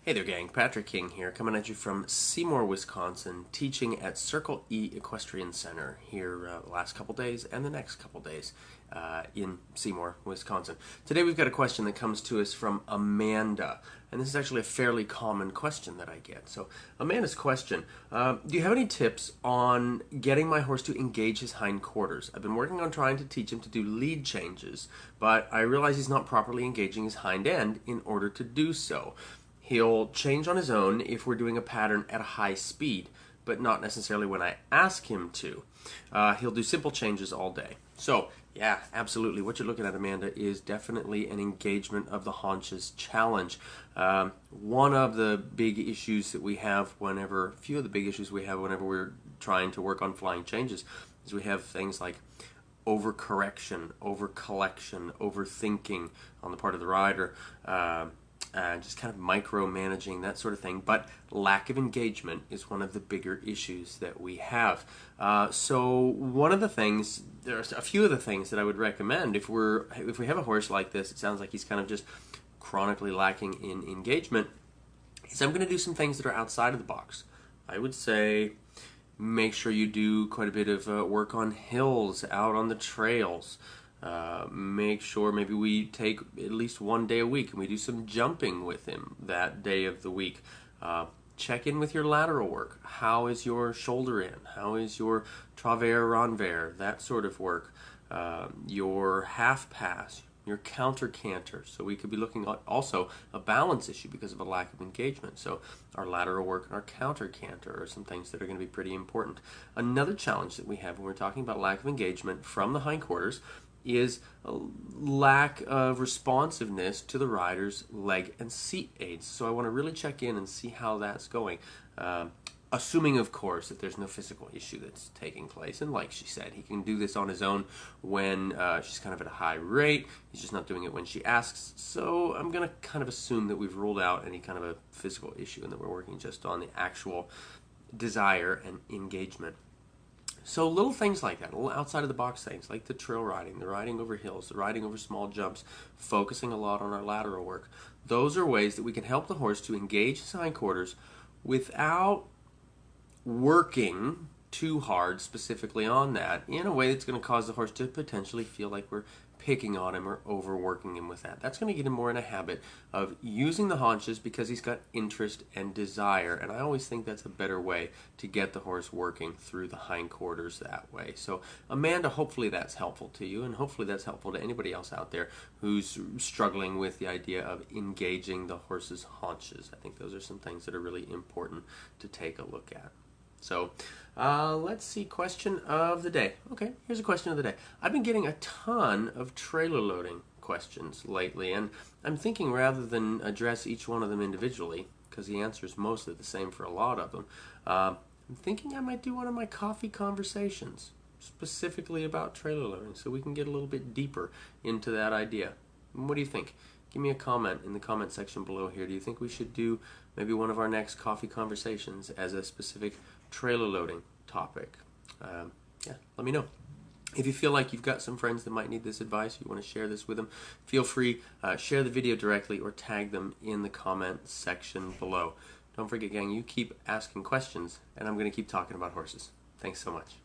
Hey there gang, Patrick King here, coming at you from Seymour, Wisconsin, teaching at Circle E Equestrian Center here the last couple days and the next couple days in Seymour, Wisconsin. Today we've got a question that comes to us from Amanda, and this is actually a fairly common question that I get. So Amanda's question, do you have any tips on getting my horse to engage his hindquarters? I've been working on trying to teach him to do lead changes, but I realize he's not properly engaging his hind end in order to do so. He'll change on his own if we're doing a pattern at a high speed, but not necessarily when I ask him to. He'll do simple changes all day. So, yeah, absolutely. What you're looking at, Amanda, is definitely an engagement of the haunches challenge. One of the big issues that we have whenever, a few of the big issues we have whenever we're trying to work on flying changes is we have things like overcorrection, overcollection, overthinking on the part of the rider. Just kind of micromanaging, that sort of thing. But lack of engagement is one of the bigger issues that we have. So one of the things, there's a few of the things that I would recommend if we have a horse like this, it sounds like he's kind of just chronically lacking in engagement, is I'm going to do some things that are outside of the box. I would say make sure you do quite a bit of work on hills, out on the trails. Make sure maybe we take at least one day a week and we do some jumping with him that day of the week. Check in with your lateral work. How is your shoulder in? How is your travers renvers? That sort of work. Your half pass, your counter canter. So we could be looking at also a balance issue because of a lack of engagement. So our lateral work and our counter canter are some things that are going to be pretty important. Another challenge that we have when we're talking about lack of engagement from the hindquarters is a lack of responsiveness to the rider's leg and seat aids. So I want to really check in and see how that's going. Assuming, of course, that there's no physical issue that's taking place. And like she said, he can do this on his own when she's kind of at a high rate. He's just not doing it when she asks. So I'm going to kind of assume that we've ruled out any kind of a physical issue and that we're working just on the actual desire and engagement. So little things like that, little outside of the box things, like the trail riding, the riding over hills, the riding over small jumps, focusing a lot on our lateral work. Those are ways that we can help the horse to engage his hindquarters without working too hard specifically on that in a way that's going to cause the horse to potentially feel like we're picking on him or overworking him with that. That's going to get him more in a habit of using the haunches because he's got interest and desire, and I always think that's a better way to get the horse working through the hindquarters that way. So Amanda, hopefully that's helpful to you, and hopefully that's helpful to anybody else out there who's struggling with the idea of engaging the horse's haunches. I think those are some things that are really important to take a look at. So let's see, question of the day. Okay, here's a question of the day. I've been getting a ton of trailer loading questions lately, and I'm thinking rather than address each one of them individually, because the answer is mostly the same for a lot of them, I'm thinking I might do one of my coffee conversations specifically about trailer loading so we can get a little bit deeper into that idea. What do you think? Give me a comment in the comment section below here. Do you think we should do maybe one of our next coffee conversations as a specific trailer loading topic? Yeah, let me know. If you feel like you've got some friends that might need this advice, you want to share this with them, feel free, share the video directly or tag them in the comment section below. Don't forget, gang, you keep asking questions, and I'm going to keep talking about horses. Thanks so much.